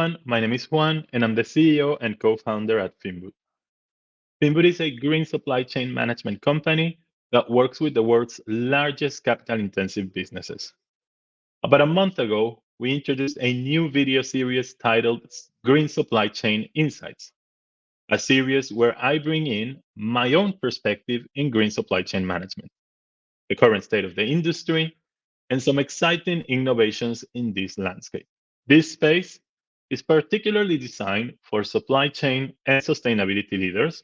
everyone. My name is Juan, and I'm the CEO and co-founder at Finboot. Finboot is a green supply chain management company that works with the world's largest capital-intensive businesses. About a month ago, we introduced a new video series titled Green Supply Chain Insights, a series where I bring in my own perspective in green supply chain management, the current state of the industry, and some exciting innovations in this landscape. This space is particularly designed for supply chain and sustainability leaders,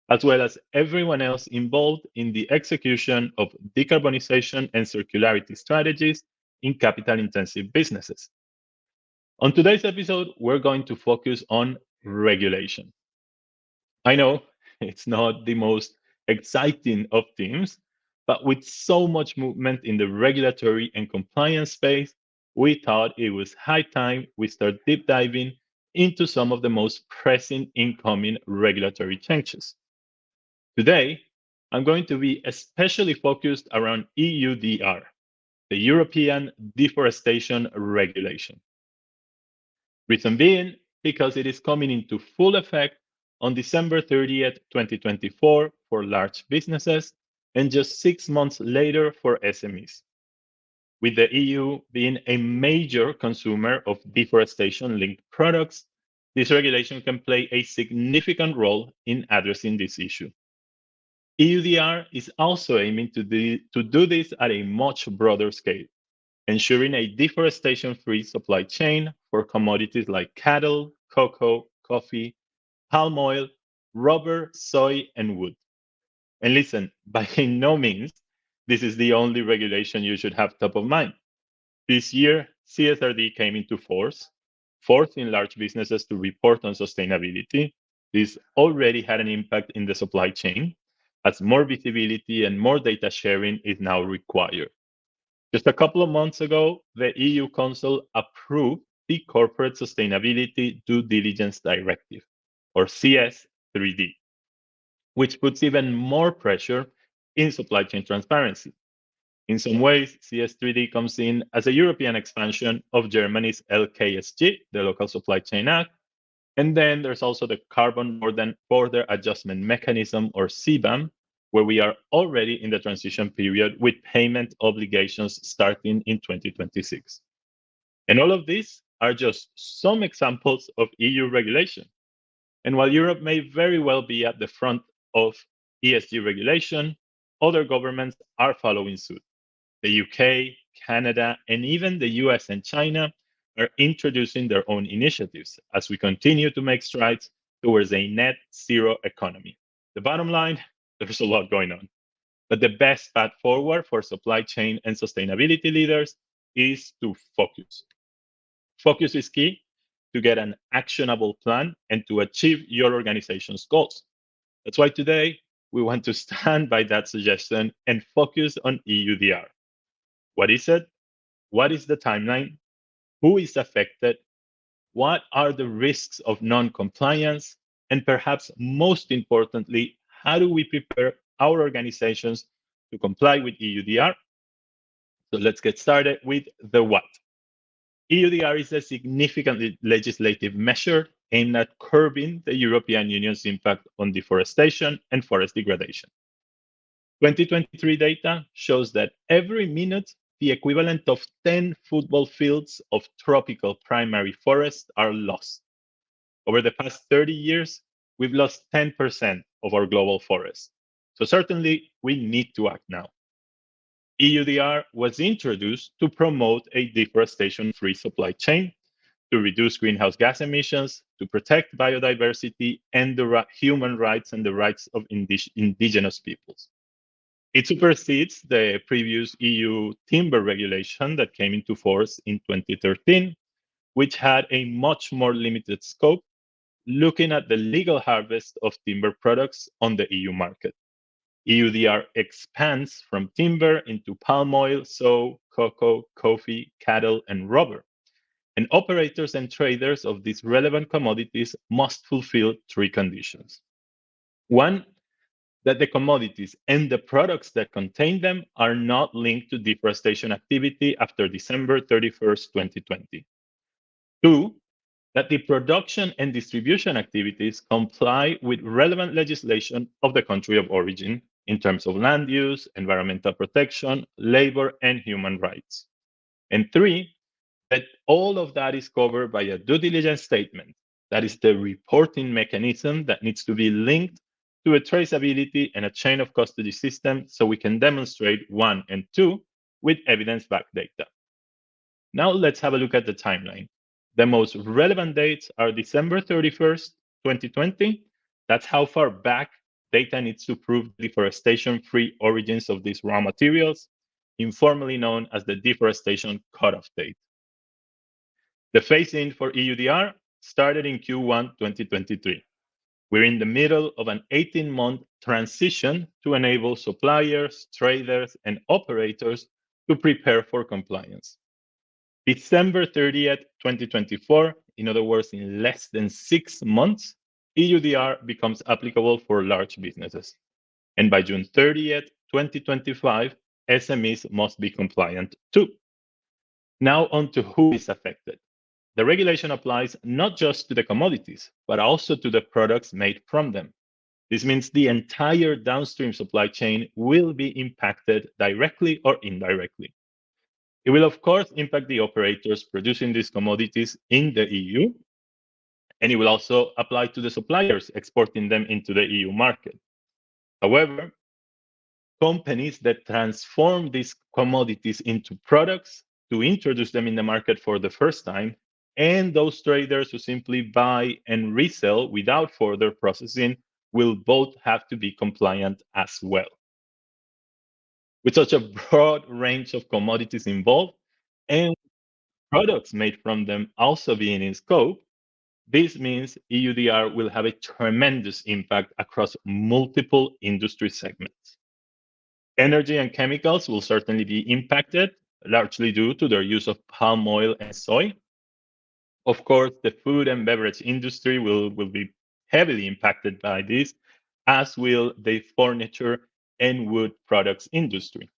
as well as everyone else involved in the execution of decarbonization and circularity strategies in capital intensive businesses. On today's episode, we're going to focus on regulation. I know it's not the most exciting of themes, but with so much movement in the regulatory and compliance space, we thought it was high time we start deep diving into some of the most pressing incoming regulatory changes. Today, I'm going to be especially focused around EUDR, the European Deforestation Regulation. Reason being, because it is coming into full effect on December 30th, 2024 for large businesses and just 6 months later for SMEs. With the EU being a major consumer of deforestation-linked products, this regulation can play a significant role in addressing this issue. EUDR is also aiming to do this at a much broader scale, ensuring a deforestation-free supply chain for commodities like cattle, cocoa, coffee, palm oil, rubber, soy, and wood. And listen, by no means, this is the only regulation you should have top of mind. This year, CSRD came into force, forcing large businesses to report on sustainability. This already had an impact in the supply chain, as more visibility and more data sharing is now required. Just a couple of months ago, the EU Council approved the Corporate Sustainability Due Diligence Directive, or CS3D, which puts even more pressure in supply chain transparency. In some ways, CS3D comes in as a European expansion of Germany's LKSG, the Local Supply Chain Act. And then there's also the Carbon Border Adjustment Mechanism, or CBAM, where we are already in the transition period with payment obligations starting in 2026. And all of these are just some examples of EU regulation. And while Europe may very well be at the front of ESG regulation, other governments are following suit. The UK, Canada, and even the US and China are introducing their own initiatives as we continue to make strides towards a net zero economy. The bottom line, there's a lot going on. But the best path forward for supply chain and sustainability leaders is to focus. Focus is key to get an actionable plan and to achieve your organization's goals. That's why today we want to stand by that suggestion and focus on EUDR. What is it? What is the timeline? Who is affected? What are the risks of non-compliance? And perhaps most importantly, how do we prepare our organizations to comply with EUDR? So let's get started with the what. EUDR is a significant legislative measure aimed at curbing the European Union's impact on deforestation and forest degradation. 2023 data shows that every minute, the equivalent of 10 football fields of tropical primary forest are lost. Over the past 30 years, we've lost 10% of our global forests. So certainly, we need to act now. EUDR was introduced to promote a deforestation-free supply chain, to reduce greenhouse gas emissions, to protect biodiversity and the human rights and the rights of indigenous peoples. It supersedes the previous EU timber regulation that came into force in 2013, which had a much more limited scope, looking at the legal harvest of timber products on the EU market. EUDR expands from timber into palm oil, soy, cocoa, coffee, cattle, and rubber. And operators and traders of these relevant commodities must fulfill three conditions. One, that the commodities and the products that contain them are not linked to deforestation activity after December 31st, 2020. Two, that the production and distribution activities comply with relevant legislation of the country of origin in terms of land use, environmental protection, labor, and human rights. And three, that all of that is covered by a due diligence statement. That is the reporting mechanism that needs to be linked to a traceability and a chain of custody system so we can demonstrate one and two with evidence-backed data. Now let's have a look at the timeline. The most relevant dates are December 31st, 2020. That's how far back data needs to prove the deforestation-free origins of these raw materials, informally known as the deforestation cutoff date. The phase-in for EUDR started in Q1 2023. We're in the middle of an 18-month transition to enable suppliers, traders, and operators to prepare for compliance. December 30th, 2024, in other words, in less than 6 months, EUDR becomes applicable for large businesses. And by June 30th, 2025, SMEs must be compliant too. Now on to who is affected. The regulation applies not just to the commodities, but also to the products made from them. This means the entire downstream supply chain will be impacted directly or indirectly. It will, of course, impact the operators producing these commodities in the EU, and it will also apply to the suppliers exporting them into the EU market. However, companies that transform these commodities into products to introduce them in the market for the first time, and those traders who simply buy and resell without further processing will both have to be compliant as well. With such a broad range of commodities involved and products made from them also being in scope, this means EUDR will have a tremendous impact across multiple industry segments. Energy and chemicals will certainly be impacted, largely due to their use of palm oil and soy. Of course, the food and beverage industry will be heavily impacted by this, as will the furniture and wood products industry.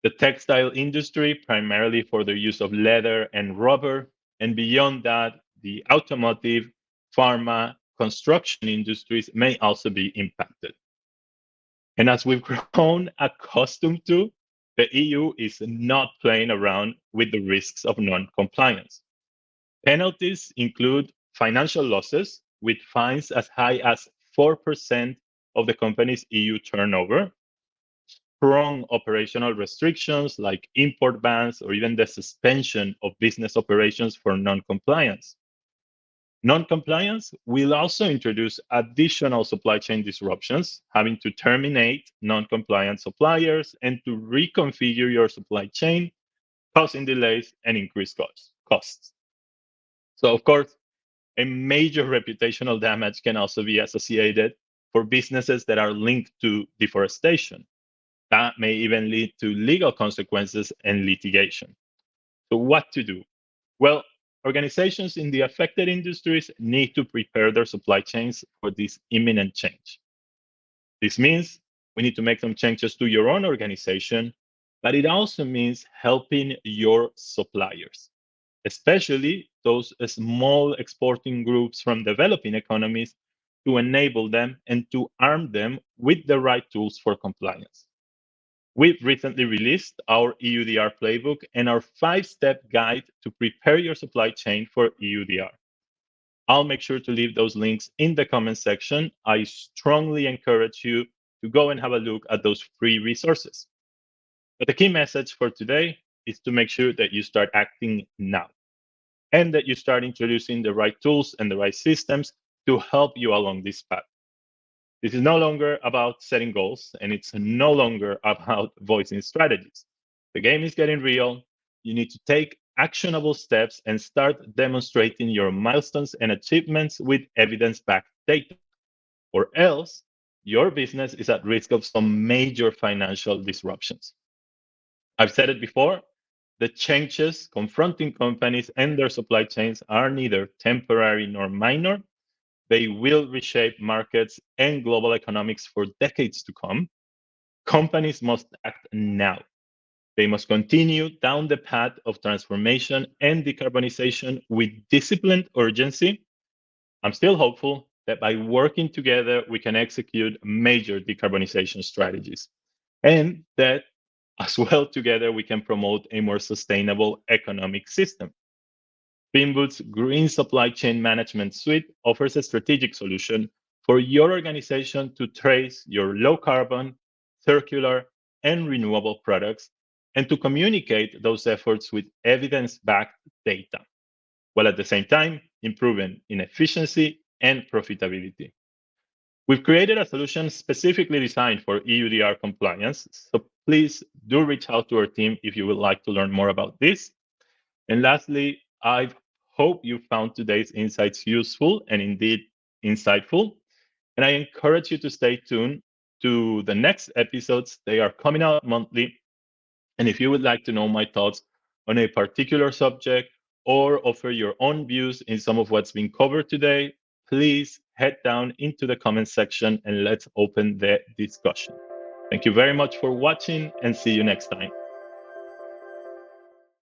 The textile industry, primarily for the use of leather and rubber, and beyond that, the automotive, pharma, construction industries may also be impacted. And as we've grown accustomed to, the EU is not playing around with the risks of non-compliance. Penalties include financial losses with fines as high as 4% of the company's EU turnover, strong operational restrictions like import bans or even the suspension of business operations for non-compliance. Non-compliance will also introduce additional supply chain disruptions, having to terminate non-compliant suppliers and to reconfigure your supply chain, causing delays and increased costs. So, of course, a major reputational damage can also be associated for businesses that are linked to deforestation. That may even lead to legal consequences and litigation. So, what to do? Well, organizations in the affected industries need to prepare their supply chains for this imminent change. This means we need to make some changes to your own organization, but it also means helping your suppliers, especially those small exporting groups from developing economies, to enable them and to arm them with the right tools for compliance. We've recently released our EUDR playbook and our 5-step guide to prepare your supply chain for EUDR. I'll make sure to leave those links in the comment section. I strongly encourage you to go and have a look at those free resources. But the key message for today is to make sure that you start acting now and that you start introducing the right tools and the right systems to help you along this path. This is no longer about setting goals, and it's no longer about voicing strategies. The game is getting real. You need to take actionable steps and start demonstrating your milestones and achievements with evidence-backed data, or else your business is at risk of some major financial disruptions. I've said it before, the changes confronting companies and their supply chains are neither temporary nor minor. They will reshape markets and global economics for decades to come. Companies must act now. They must continue down the path of transformation and decarbonization with disciplined urgency. I'm still hopeful that by working together, we can execute major decarbonization strategies, and that as well together, we can promote a more sustainable economic system. Finboot's Green Supply Chain Management Suite offers a strategic solution for your organization to trace your low carbon, circular, and renewable products, and to communicate those efforts with evidence backed data, while at the same time improving in efficiency and profitability. We've created a solution specifically designed for EUDR compliance, so please do reach out to our team if you would like to learn more about this. And lastly, I hope you found today's insights useful and indeed insightful. And I encourage you to stay tuned to the next episodes. They are coming out monthly. And if you would like to know my thoughts on a particular subject or offer your own views in some of what's been covered today, please head down into the comment section and let's open the discussion. Thank you very much for watching and see you next time.